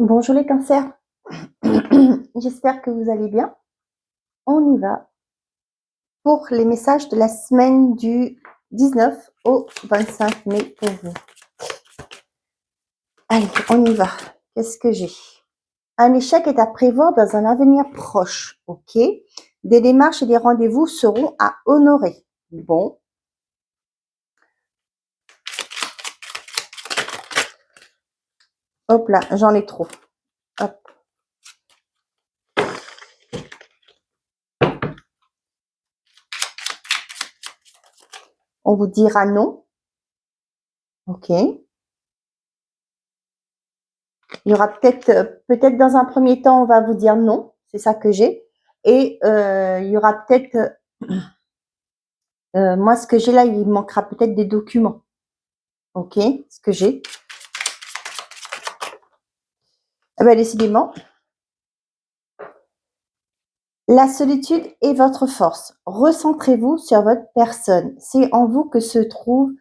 Bonjour les cancers, j'espère que vous allez bien. On y va pour les messages de la semaine du 19 au 25 mai pour vous. Allez, on y va. Qu'est-ce que j'ai? Un échec est à prévoir dans un avenir proche, ok? Des démarches et des rendez-vous seront à honorer. Bon. Hop là, j'en ai trop. Hop. On vous dira non. Ok. Il y aura peut-être dans un premier temps, on va vous dire non. C'est ça que j'ai. Et il y aura peut-être, moi, ce que j'ai là, il manquera peut-être des documents. Ok, ce que j'ai. Eh ben, décidément, la solitude est votre force. Recentrez-vous sur votre personne. C'est en vous que se trouvent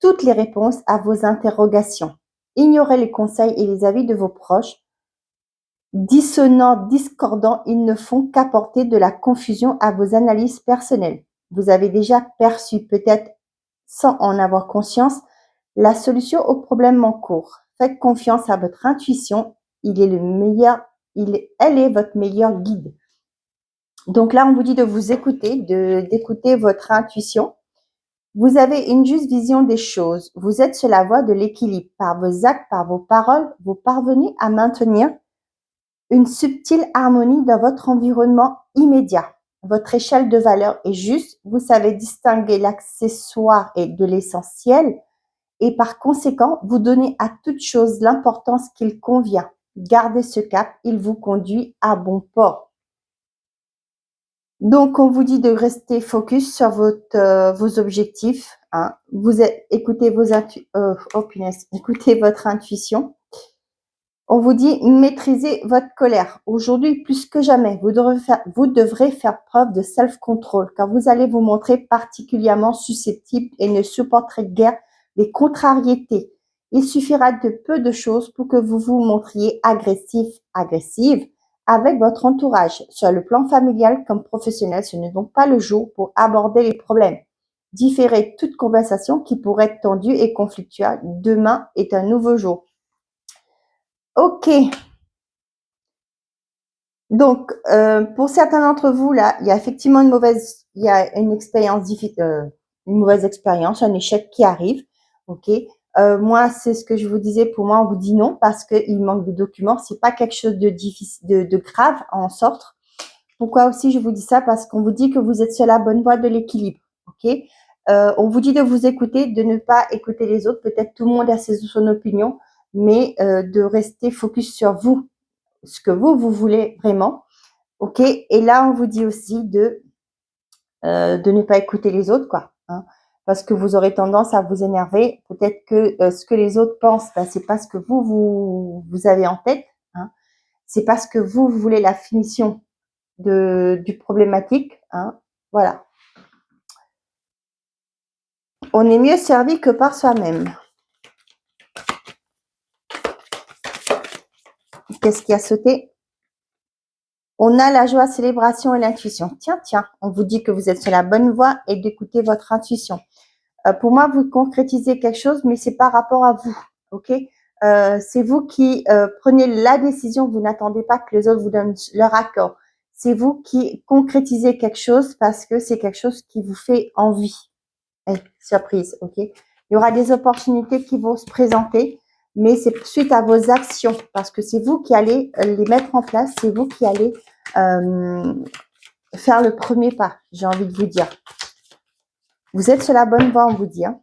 toutes les réponses à vos interrogations. Ignorez les conseils et les avis de vos proches. Dissonants, discordants, ils ne font qu'apporter de la confusion à vos analyses personnelles. Vous avez déjà perçu, peut-être sans en avoir conscience, la solution au problème en cours. Faites confiance à votre intuition. Elle est votre meilleur guide. Donc là, on vous dit de vous écouter, d'écouter votre intuition. Vous avez une juste vision des choses. Vous êtes sur la voie de l'équilibre. Par vos actes, par vos paroles, vous parvenez à maintenir une subtile harmonie dans votre environnement immédiat. Votre échelle de valeur est juste. Vous savez distinguer l'accessoire et de l'essentiel. Et par conséquent, vous donnez à toute chose l'importance qu'il convient. Gardez ce cap, il vous conduit à bon port. Donc, on vous dit de rester focus sur vos objectifs. Hein. Écoutez écoutez votre intuition. On vous dit maîtrisez votre colère. Aujourd'hui, plus que jamais, vous devrez faire preuve de self-control car vous allez vous montrer particulièrement susceptible et ne supporterez guère les contrariétés. Il suffira de peu de choses pour que vous vous montriez agressive avec votre entourage. Sur le plan familial comme professionnel, ce n'est donc pas le jour pour aborder les problèmes. Différez toute conversation qui pourrait être tendue et conflictuelle. Demain est un nouveau jour. Ok. Donc, pour certains d'entre vous, là, il y a effectivement une mauvaise expérience, un échec qui arrive. Ok. Moi, c'est ce que je vous disais. Pour moi, on vous dit non parce qu'il manque de documents. C'est pas quelque chose de difficile, de grave à en sortir. Pourquoi aussi je vous dis ça? Parce qu'on vous dit que vous êtes sur la bonne voie de l'équilibre. Ok. On vous dit de vous écouter, de ne pas écouter les autres. Peut-être tout le monde a son opinion, mais de rester focus sur vous, ce que vous voulez vraiment. Ok. Et là, on vous dit aussi de ne pas écouter les autres, quoi. Hein, parce que vous aurez tendance à vous énerver. Peut-être que ce que les autres pensent, ben, c'est pas ce que vous avez en tête. Hein, c'est parce que vous voulez la finition du problématique. Hein, voilà. On est mieux servi que par soi-même. Qu'est-ce qui a sauté? On a la joie, célébration et l'intuition. Tiens, on vous dit que vous êtes sur la bonne voie et d'écouter votre intuition. Pour moi, vous concrétisez quelque chose, mais c'est par rapport à vous. Ok. C'est vous qui prenez la décision. Vous n'attendez pas que les autres vous donnent leur accord. C'est vous qui concrétisez quelque chose parce que c'est quelque chose qui vous fait envie. Surprise, ok. Il y aura des opportunités qui vont se présenter, mais c'est suite à vos actions parce que c'est vous qui allez les mettre en place. C'est vous qui allez faire le premier pas. J'ai envie de vous dire. Vous êtes sur la bonne voie, on vous dit. Hein.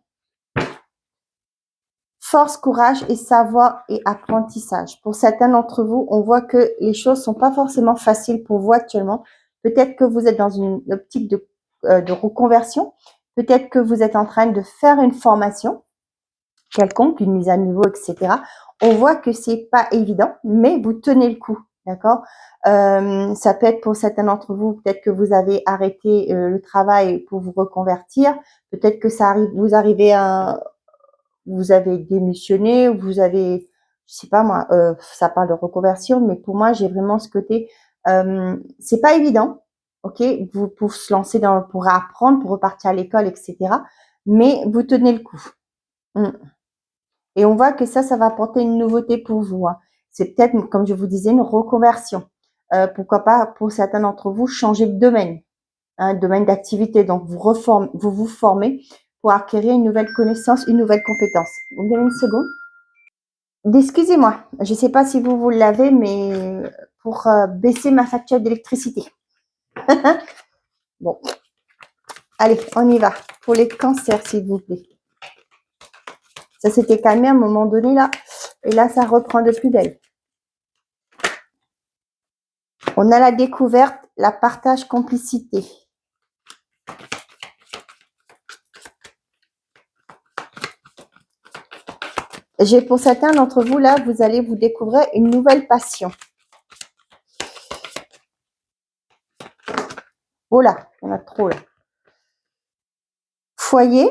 Force, courage et savoir et apprentissage. Pour certains d'entre vous, on voit que les choses sont pas forcément faciles pour vous actuellement. Peut-être que vous êtes dans une optique de reconversion. Peut-être que vous êtes en train de faire une formation quelconque, une mise à niveau, etc. On voit que c'est pas évident, mais vous tenez le coup, d'accord. Ça peut être pour certains d'entre vous, peut-être que vous avez arrêté le travail pour vous reconvertir. Peut-être que ça arrive, vous avez démissionné, ou vous avez je sais pas moi, ça parle de reconversion, mais pour moi, j'ai vraiment ce côté, c'est pas évident, ok, vous pour se lancer dans, pour apprendre, pour repartir à l'école, etc. Mais vous tenez le coup. Mm. Et on voit que ça va apporter une nouveauté pour vous, hein. C'est peut-être, comme je vous disais, une reconversion. Pourquoi pas, pour certains d'entre vous, changer de domaine, un domaine d'activité. Donc, vous vous formez pour acquérir une nouvelle connaissance, une nouvelle compétence. Vous me donnez une seconde? Excusez-moi, je ne sais pas si vous l'avez, mais pour baisser ma facture d'électricité. Bon, allez, on y va. Pour les cancers, s'il vous plaît. Ça s'était calmé à un moment donné, là. Et là, ça reprend de plus belle. On a la découverte, la partage, complicité. Pour certains d'entre vous, là, vous allez vous découvrir une nouvelle passion. Oh là, il y en a trop, là. Foyer,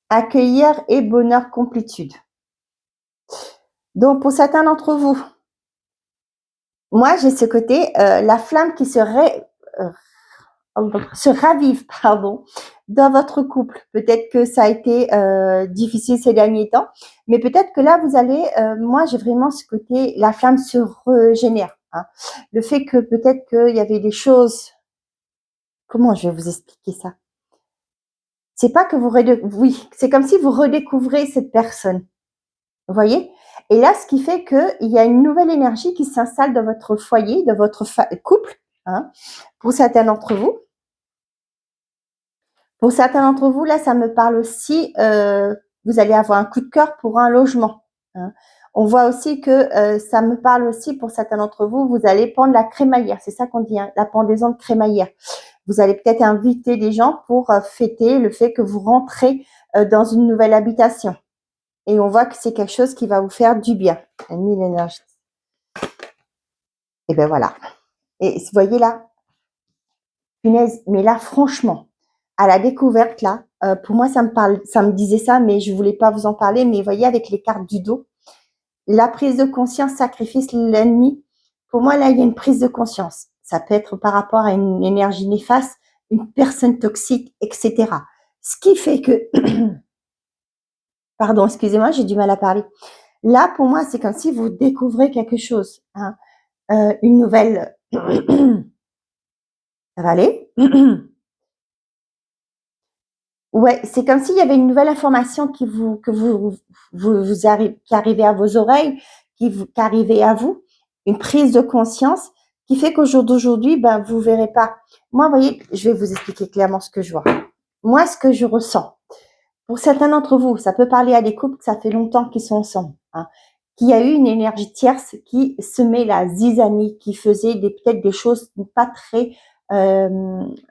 accueillir et bonheur, complétude. Donc, pour certains d'entre vous, moi, j'ai ce côté, la flamme qui se ravive, pardon, dans votre couple. Peut-être que ça a été difficile ces derniers temps, mais peut-être que là, vous allez, moi, j'ai vraiment ce côté, la flamme se régénère, hein. Le fait que peut-être qu'il y avait des choses, comment je vais vous expliquer ça? C'est pas que oui, c'est comme si vous redécouvrez cette personne. Vous voyez? Et là, ce qui fait qu'il y a une nouvelle énergie qui s'installe dans votre foyer, dans votre couple, hein, pour certains d'entre vous. Pour certains d'entre vous, là, ça me parle aussi, vous allez avoir un coup de cœur pour un logement, hein. On voit aussi que ça me parle aussi, pour certains d'entre vous, vous allez pendre la crémaillère. C'est ça qu'on dit, hein, la pendaison de crémaillère. Vous allez peut-être inviter des gens pour fêter le fait que vous rentrez dans une nouvelle habitation. Et on voit que c'est quelque chose qui va vous faire du bien. L'énergie. Et ben voilà. Et vous voyez là, punaise, mais là, franchement, à la découverte, là, pour moi, ça me disait ça, mais je voulais pas vous en parler. Mais vous voyez, avec les cartes du dos, la prise de conscience, sacrifice, l'ennemi. Pour moi, là, il y a une prise de conscience. Ça peut être par rapport à une énergie néfaste, une personne toxique, etc. Ce qui fait que, pardon, excusez-moi, j'ai du mal à parler. Là, pour moi, c'est comme si vous découvrez quelque chose, hein, une nouvelle. Ça va aller? Ouais, c'est comme s'il y avait une nouvelle information qui arrivait à vos oreilles, qui arrivait à vous, une prise de conscience qui fait qu'au jour d'aujourd'hui, ben, vous verrez pas. Moi, vous voyez, je vais vous expliquer clairement ce que je vois. Moi, ce que je ressens. Pour certains d'entre vous, ça peut parler à des couples que ça fait longtemps qu'ils sont ensemble, hein, qu'il y a eu une énergie tierce qui semait la zizanie, qui faisait peut-être des choses pas très,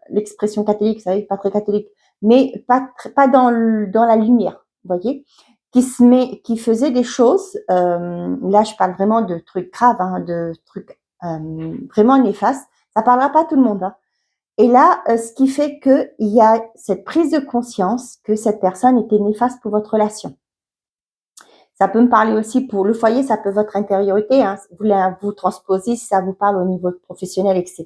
l'expression catholique, vous savez, pas très catholique, mais pas dans la lumière, vous voyez, qui faisait des choses, là je parle vraiment de trucs graves, hein, de trucs vraiment néfastes. Ça parlera pas à tout le monde, hein. Et là, ce qui fait qu'il y a cette prise de conscience que cette personne était néfaste pour votre relation. Ça peut me parler aussi pour le foyer, ça peut être votre intériorité, hein, vous transposez si ça vous parle au niveau professionnel, etc.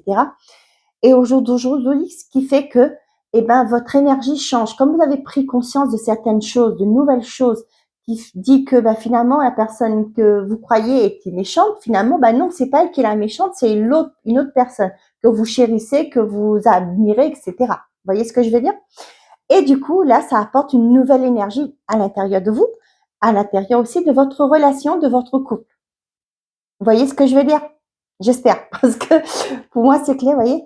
Et au jour d'aujourd'hui, ce qui fait que, eh ben, votre énergie change. Comme vous avez pris conscience de certaines choses, de nouvelles choses, qui dit que, ben, finalement, la personne que vous croyez était méchante, finalement, ben non, c'est pas elle qui est la méchante, c'est une autre personne que vous chérissez, que vous admirez, etc. Vous voyez ce que je veux dire? Et du coup, là, ça apporte une nouvelle énergie à l'intérieur de vous, à l'intérieur aussi de votre relation, de votre couple. Vous voyez ce que je veux dire? J'espère, parce que pour moi, c'est clair, vous voyez?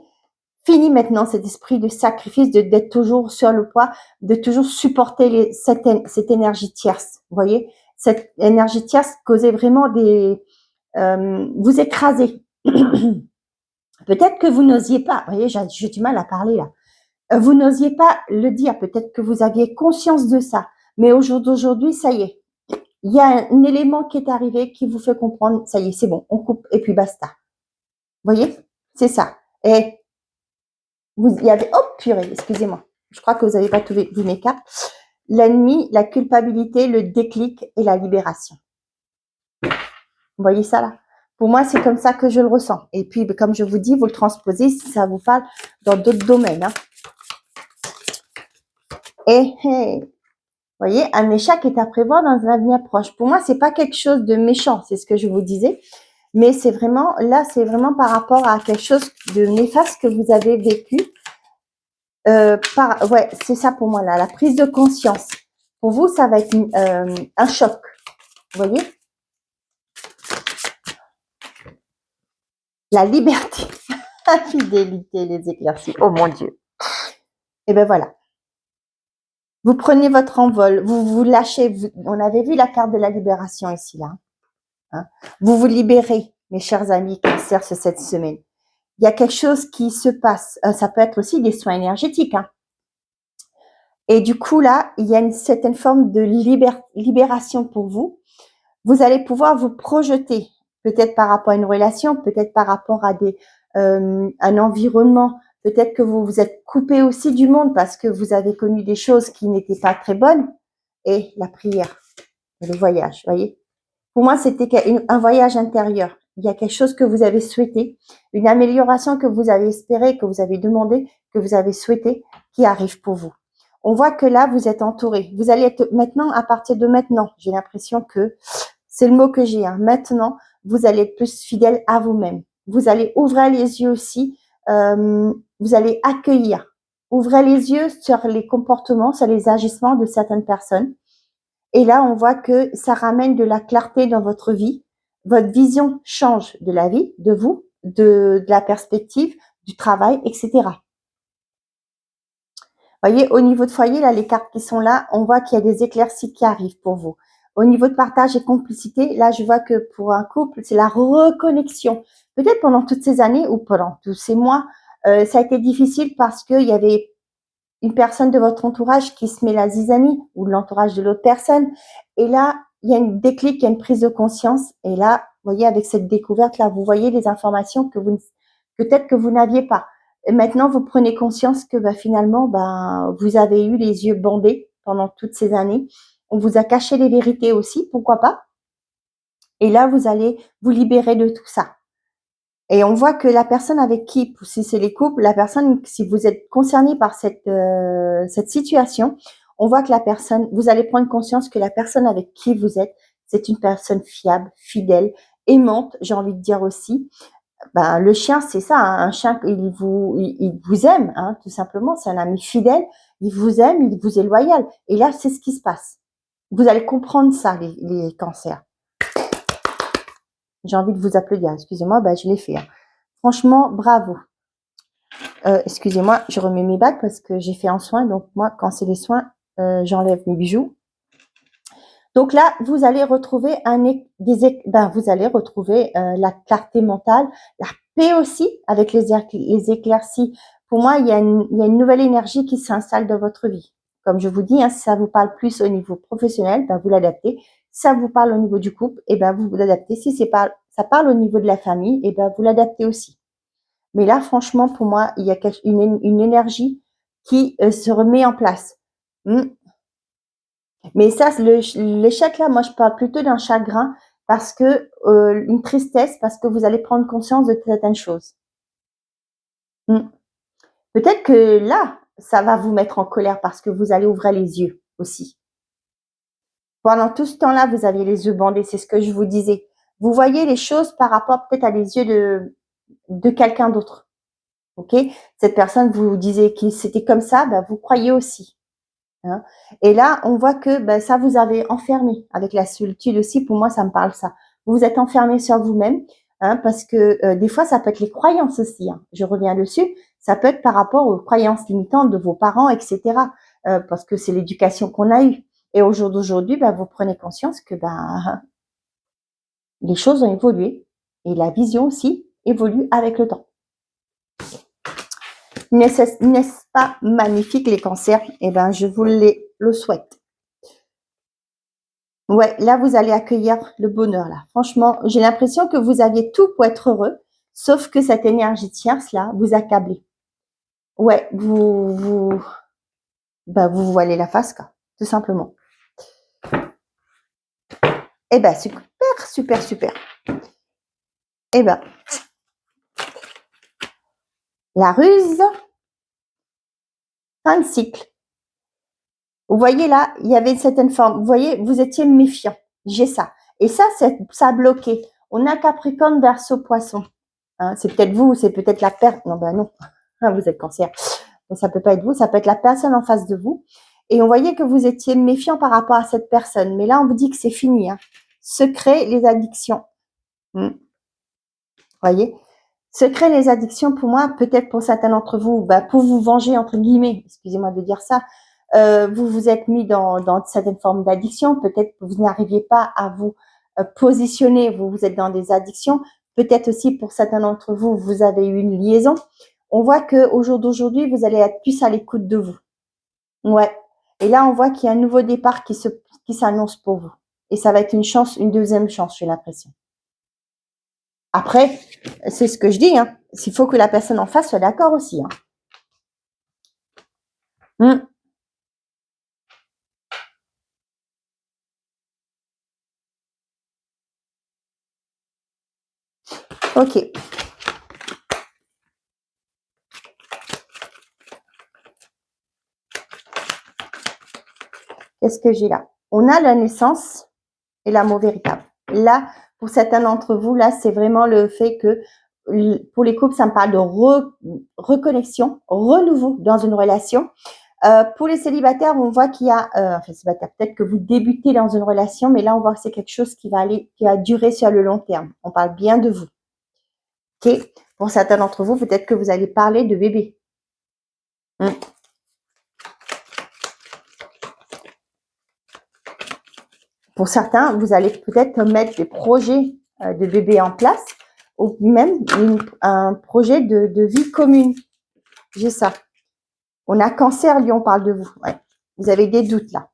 Fini maintenant cet esprit de sacrifice, d'être toujours sur le poids, de toujours supporter cette énergie tierce. Vous voyez, cette énergie tierce causait vraiment vous écraser. Peut-être que vous n'osiez pas. Vous voyez, j'ai du mal à parler là. Vous n'osiez pas le dire. Peut-être que vous aviez conscience de ça, mais au jour d'aujourd'hui, ça y est. Il y a un élément qui est arrivé qui vous fait comprendre. Ça y est, c'est bon, on coupe et puis basta. Vous voyez, c'est ça. Et il y avait, oh purée, excusez-moi. Je crois que vous n'avez pas vu mes cartes. l'ennemi, la culpabilité, le déclic et la libération. Vous voyez ça là? Pour moi, c'est comme ça que je le ressens. Et puis, comme je vous dis, vous le transposez si ça vous parle dans d'autres domaines. Hein. Et, vous voyez, un échec est à prévoir dans un avenir proche. Pour moi, c'est pas quelque chose de méchant, c'est ce que je vous disais. Mais c'est vraiment, là, c'est vraiment par rapport à quelque chose de néfaste que vous avez vécu. Ouais, c'est ça pour moi là, la prise de conscience. Pour vous, ça va être un choc. Vous voyez? La liberté, la fidélité, les éclaircies. Oh mon Dieu. Et ben voilà. Vous prenez votre envol, vous vous lâchez. On avait vu la carte de la libération ici là. Hein. Vous vous libérez, mes chers amis Cancer, cette semaine. Il y a quelque chose qui se passe. Ça peut être aussi des soins énergétiques. Hein. Et du coup là, il y a une certaine forme de libération pour vous. Vous allez pouvoir vous projeter, peut-être par rapport à une relation, peut-être par rapport à un environnement. Peut-être que vous vous êtes coupé aussi du monde parce que vous avez connu des choses qui n'étaient pas très bonnes. Et la prière, et le voyage, voyez. Pour moi, c'était un voyage intérieur. Il y a quelque chose que vous avez souhaité, une amélioration que vous avez espérée, que vous avez demandé, que vous avez souhaité, qui arrive pour vous. On voit que là, vous êtes entouré. Vous allez être maintenant, à partir de maintenant, j'ai l'impression que c'est le mot que j'ai. Hein. Maintenant, vous allez être plus fidèle à vous-même. Vous allez ouvrir les yeux aussi. Vous allez accueillir. Ouvrez les yeux sur les comportements, sur les agissements de certaines personnes. Et là, on voit que ça ramène de la clarté dans votre vie. Votre vision change de la vie, de vous, de la perspective, du travail, etc. Voyez, au niveau de foyer, là, les cartes qui sont là, on voit qu'il y a des éclaircies qui arrivent pour vous. Au niveau de partage et complicité, là, je vois que pour un couple, c'est la reconnexion. Peut-être pendant toutes ces années ou pendant tous ces mois, ça a été difficile parce qu'il y avait une personne de votre entourage qui se met la zizanie ou l'entourage de l'autre personne. Et là, il y a une déclic, il y a une prise de conscience. Et là, vous voyez, avec cette découverte-là, vous voyez les informations que peut-être que vous n'aviez pas. Et maintenant, vous prenez conscience que finalement, vous avez eu les yeux bandés pendant toutes ces années. On vous a caché les vérités aussi, pourquoi pas. Et là, vous allez vous libérer de tout ça. Et on voit que la personne avec qui, si c'est les couples, la personne, si vous êtes concerné par cette situation, on voit que la personne, vous allez prendre conscience que la personne avec qui vous êtes, c'est une personne fiable, fidèle, aimante, j'ai envie de dire aussi. Le chien, c'est ça, hein, un chien, il vous aime, hein, tout simplement, c'est un ami fidèle, il vous aime, il vous est loyal. Et là, c'est ce qui se passe. Vous allez comprendre ça, les cancers. J'ai envie de vous applaudir, excusez-moi, je l'ai fait. Hein. Franchement, bravo. Excusez-moi, je remets mes bagues parce que j'ai fait un soin. Donc moi, quand c'est les soins, j'enlève mes bijoux. Donc là, vous allez retrouver vous allez retrouver la clarté mentale, la paix aussi avec les éclaircies. Pour moi, il y a une nouvelle énergie qui s'installe dans votre vie. Comme je vous dis, hein, si ça vous parle plus au niveau professionnel, vous l'adaptez. Si ça vous parle au niveau du couple, vous l'adaptez. Si ça parle au niveau de la famille, vous l'adaptez aussi. Mais là, franchement, pour moi, il y a une énergie qui se remet en place. Mais ça, l'échec là, moi, je parle plutôt d'un chagrin parce que une tristesse parce que vous allez prendre conscience de certaines choses. Peut-être que là, ça va vous mettre en colère parce que vous allez ouvrir les yeux aussi. Pendant tout ce temps-là, vous aviez les yeux bandés, c'est ce que je vous disais. Vous voyez les choses par rapport peut-être à les yeux de quelqu'un d'autre. Ok, cette personne vous disait que c'était comme ça, vous croyez aussi. Hein. Et là, on voit que ça vous avait enfermé avec la solitude aussi. Pour moi, ça me parle ça. Vous vous êtes enfermé sur vous-même, hein, parce que des fois, ça peut être les croyances aussi. Hein. Je reviens dessus. Ça peut être par rapport aux croyances limitantes de vos parents, etc. Parce que c'est l'éducation qu'on a eue. Et au jour d'aujourd'hui, vous prenez conscience que les choses ont évolué et la vision aussi évolue avec le temps. N'est-ce pas magnifique les cancers? Je vous le souhaite. Ouais, là, vous allez accueillir le bonheur, là. Franchement, j'ai l'impression que vous aviez tout pour être heureux, sauf que cette énergie tierce, là, vous accablez. Ouais, vous voilez la face, quoi. tout simplement. Eh ben, super, super, super. Eh ben, la ruse, fin de cycle. Vous voyez là, il y avait une certaine forme. Vous voyez, vous étiez méfiant. J'ai ça. Et ça, ça a bloqué. On a Capricorne, Verseau, Poisson. Hein, c'est peut-être vous, c'est peut-être la personne. Non, ben non. Vous êtes Cancer. Donc, ça peut pas être vous, ça peut être la personne en face de vous. Et on voyait que vous étiez méfiant par rapport à cette personne. Mais là, on vous dit que c'est fini. Hein. Secret, les addictions. Voyez, secret, les addictions, pour moi, peut-être pour certains d'entre vous, bah, pour vous venger, entre guillemets, excusez-moi de dire ça, vous vous êtes mis dans certaines formes d'addiction, peut-être que vous n'arriviez pas à vous positionner, vous êtes dans des addictions, peut-être aussi pour certains d'entre vous, vous avez eu une liaison. On voit qu'au jour d'aujourd'hui, vous allez être plus à l'écoute de vous. Ouais. Et là, on voit qu'il y a un nouveau départ qui s'annonce pour vous. Et ça va être une chance, une deuxième chance, j'ai l'impression. Après, c'est ce que je dis, hein. Il faut que la personne en face soit d'accord aussi. Hein. Ok. Qu'est-ce que j'ai là? On a la naissance et l'amour véritable. Là, pour certains d'entre vous, là, c'est vraiment le fait que pour les couples, ça me parle de reconnexion, renouveau dans une relation. Pour les célibataires, on voit qu'il y a, enfin célibataire, peut-être que vous débutez dans une relation, mais là, on voit que c'est quelque chose qui va durer sur le long terme. On parle bien de vous. Ok. Pour certains d'entre vous, peut-être que vous allez parler de bébé. Pour certains, vous allez peut-être mettre des projets de bébé en place ou même un projet de vie commune. J'ai ça. On a Cancer, Lion, on parle de vous. Ouais. Vous avez des doutes là.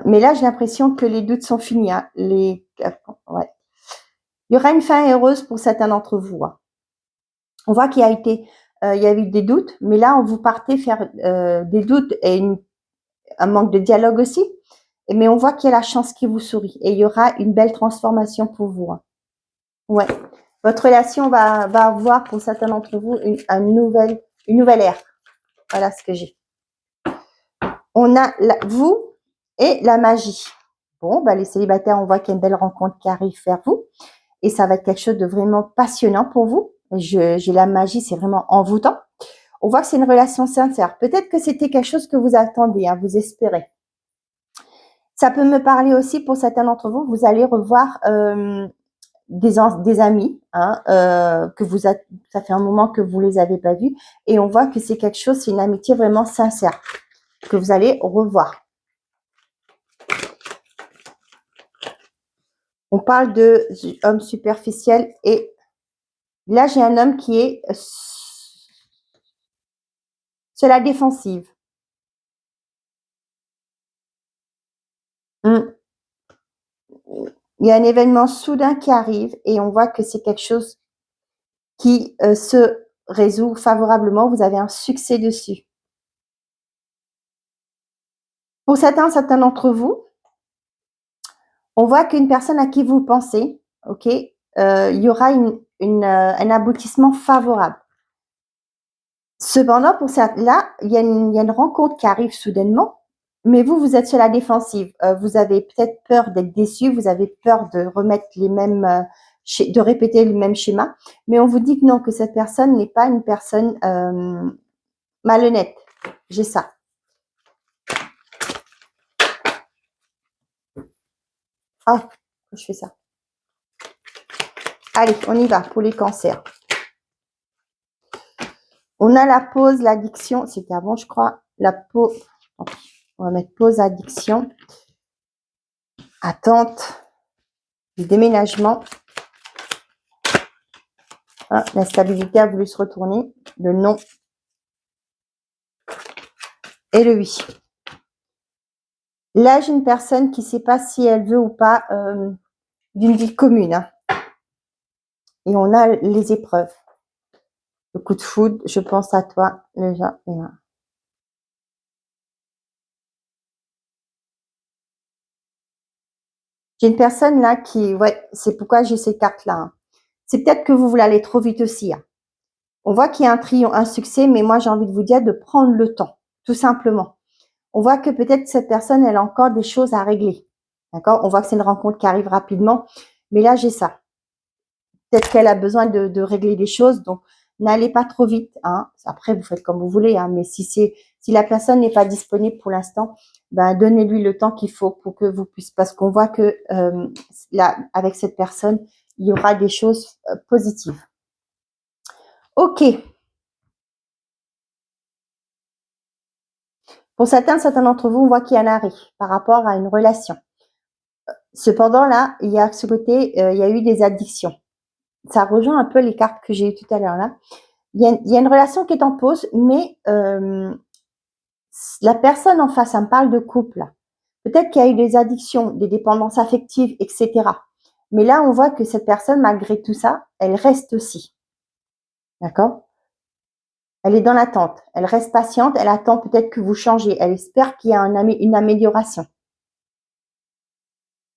Mais là, j'ai l'impression que les doutes sont finis. Hein. Ouais. Il y aura une fin heureuse pour certains d'entre vous. Hein. On voit qu'il y a eu des doutes, mais là, on vous partez faire des doutes et un manque de dialogue aussi. Mais on voit qu'il y a la chance qui vous sourit et il y aura une belle transformation pour vous. Hein. Ouais. Votre relation va avoir pour certains d'entre vous une nouvelle ère. Voilà ce que j'ai. On a vous et la magie. Bon, bah, les célibataires, on voit qu'il y a une belle rencontre qui arrive vers vous. Et ça va être quelque chose de vraiment passionnant pour vous. J'ai la magie, c'est vraiment envoûtant. On voit que c'est une relation sincère. Peut-être que c'était quelque chose que vous attendez, hein, vous espérez. Ça peut me parler aussi pour certains d'entre vous. Vous allez revoir des amis, hein, ça fait un moment que vous les avez pas vus, et on voit que c'est quelque chose, c'est une amitié vraiment sincère que vous allez revoir. On parle de homme superficiel et là j'ai un homme qui est sur la défensive. Il y a un événement soudain qui arrive et on voit que c'est quelque chose qui se résout favorablement. Vous avez un succès dessus. Pour certains d'entre vous, on voit qu'une personne à qui vous pensez, ok, il y aura un aboutissement favorable. Cependant, pour ça, là, il y a une rencontre qui arrive soudainement, mais vous êtes sur la défensive. Vous avez peut-être peur d'être déçu, vous avez peur de remettre de répéter le même schéma, mais on vous dit que non, que cette personne n'est pas une personne malhonnête. J'ai ça. Ah, je fais ça. Allez, on y va pour les cancers. On a la pause, l'addiction. C'était avant, je crois. La pause. On va mettre pause, addiction. Attente du déménagement. Ah, l'instabilité a voulu se retourner. Le non. Et le oui. Là, j'ai une personne qui ne sait pas si elle veut ou pas d'une vie commune. Hein. Et on a les épreuves. Le coup de foudre, je pense à toi, déjà. J'ai une personne là qui, ouais, c'est pourquoi j'ai ces cartes-là. Hein. C'est peut-être que vous voulez aller trop vite aussi. Hein. On voit qu'il y a un triomphe, un succès, mais moi j'ai envie de vous dire de prendre le temps, tout simplement. On voit que peut-être cette personne, elle a encore des choses à régler. D'accord? On voit que c'est une rencontre qui arrive rapidement, mais là j'ai ça. Peut-être qu'elle a besoin de régler des choses, donc n'allez pas trop vite. Hein. Après, vous faites comme vous voulez, hein, mais si la personne n'est pas disponible pour l'instant, ben donnez-lui le temps qu'il faut pour que vous puissiez, parce qu'on voit que là, avec cette personne, il y aura des choses positives. Ok. Pour certains d'entre vous, on voit qu'il y a un arrêt par rapport à une relation. Cependant, là, il y a ce côté, il y a eu des addictions. Ça rejoint un peu les cartes que j'ai eues tout à l'heure là. Il y a une relation qui est en pause, mais la personne en face, ça me parle de couple. Là. Peut-être qu'il y a eu des addictions, des dépendances affectives, etc. Mais là, on voit que cette personne, malgré tout ça, elle reste aussi. D'accord? Elle est dans l'attente. Elle reste patiente. Elle attend peut-être que vous changez. Elle espère qu'il y a une amélioration.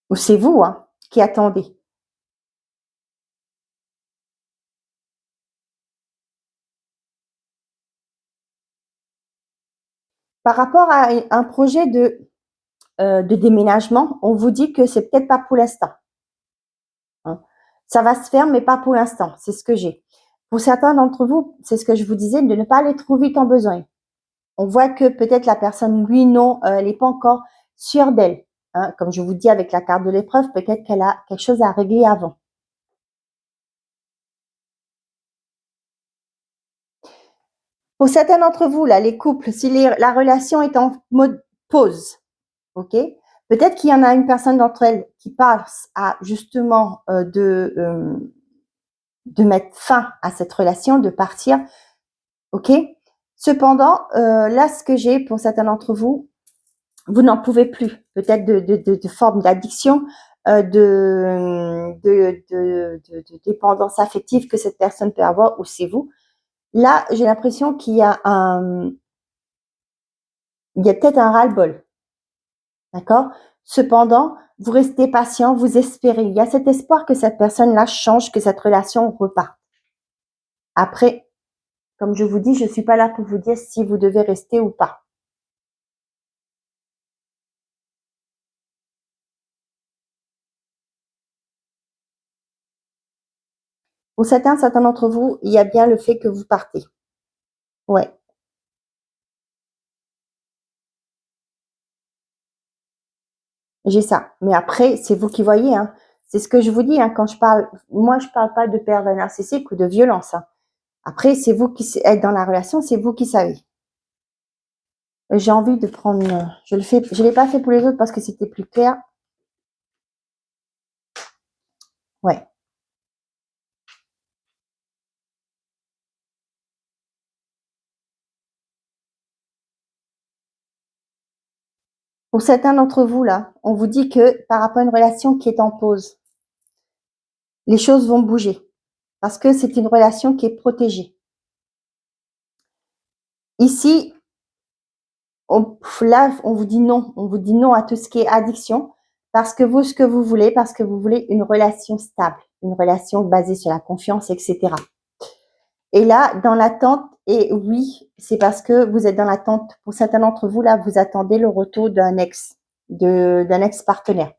Ou c'est vous hein, qui attendez. Par rapport à un projet de déménagement, on vous dit que c'est peut-être pas pour l'instant. Hein. Ça va se faire, mais pas pour l'instant. C'est ce que j'ai. Pour certains d'entre vous, c'est ce que je vous disais, de ne pas aller trop vite en besoin. On voit que peut-être la personne, lui, non, elle n'est pas encore sûre d'elle. Hein. Comme je vous dis avec la carte de l'épreuve, peut-être qu'elle a quelque chose à régler avant. Pour certains d'entre vous, là, les couples, si la relation est en mode pause, ok, peut-être qu'il y en a une personne d'entre elles qui passe à justement de mettre fin à cette relation, de partir, ok. Cependant, là, ce que j'ai pour certains d'entre vous, vous n'en pouvez plus, peut-être de forme d'addiction, de dépendance affective que cette personne peut avoir, ou c'est vous. Là, j'ai l'impression qu'il y a peut-être un ras-le-bol, d'accord? Cependant, vous restez patient, vous espérez. Il y a cet espoir que cette personne-là change, que cette relation reparte. Après, comme je vous dis, je ne suis pas là pour vous dire si vous devez rester ou pas. Pour certains d'entre vous, il y a bien le fait que vous partez. Ouais. J'ai ça. Mais après, c'est vous qui voyez. Hein. C'est ce que je vous dis hein, quand je parle. Moi, je parle pas de pervers narcissique ou de violence. Hein. Après, c'est vous qui êtes dans la relation, c'est vous qui savez. J'ai envie de prendre. Je l'ai pas fait pour les autres parce que c'était plus clair. Ouais. Pour certains d'entre vous là, on vous dit que par rapport à une relation qui est en pause, les choses vont bouger parce que c'est une relation qui est protégée. Ici, là, on vous dit non. On vous dit non à tout ce qui est addiction parce que vous, ce que vous voulez, parce que vous voulez une relation stable, une relation basée sur la confiance, etc. Et là, dans l'attente, et oui, c'est parce que vous êtes dans l'attente. Pour certains d'entre vous, là, vous attendez le retour d'un d'un ex-partenaire.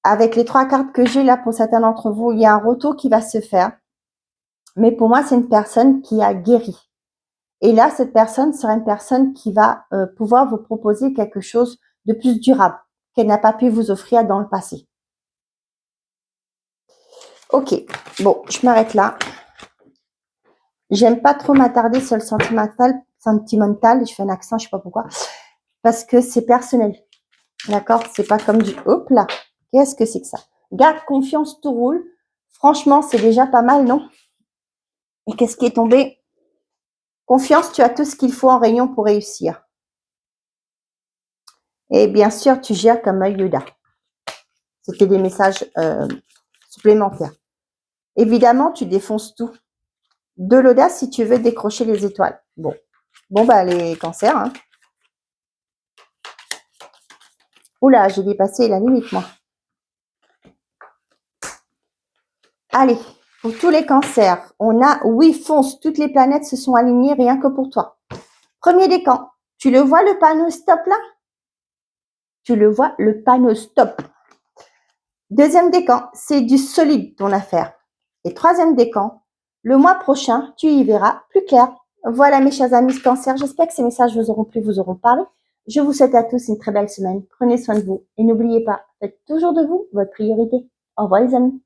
Avec les 3 cartes que j'ai là, pour certains d'entre vous, il y a un retour qui va se faire. Mais pour moi, c'est une personne qui a guéri. Et là, cette personne sera une personne qui va pouvoir vous proposer quelque chose de plus durable qu'elle n'a pas pu vous offrir dans le passé. Ok, bon, je m'arrête là. J'aime pas trop m'attarder sur le sentimental, je fais un accent, je sais pas pourquoi, parce que c'est personnel. D'accord? C'est pas comme du hop là. Qu'est-ce que c'est que ça? Garde confiance, tout roule. Franchement, c'est déjà pas mal, non? Et qu'est-ce qui est tombé? Confiance, tu as tout ce qu'il faut en rayon pour réussir. Et bien sûr, tu gères comme un Yoda. C'était des messages supplémentaires. Évidemment, tu défonces tout. De l'audace si tu veux décrocher les étoiles. Bon, bah les cancers. Hein. Oula, j'ai dépassé la limite, moi. Allez, pour tous les cancers, on a oui, fonce, toutes les planètes se sont alignées rien que pour toi. Premier décan, tu le vois le panneau stop là? Tu le vois le panneau stop. Deuxième décan, c'est du solide ton affaire. Et troisième décan, le mois prochain, tu y verras plus clair. Voilà mes chers amis Cancer, j'espère que ces messages vous auront plu, vous auront parlé. Je vous souhaite à tous une très belle semaine. Prenez soin de vous et n'oubliez pas, faites toujours de vous votre priorité. Au revoir les amis.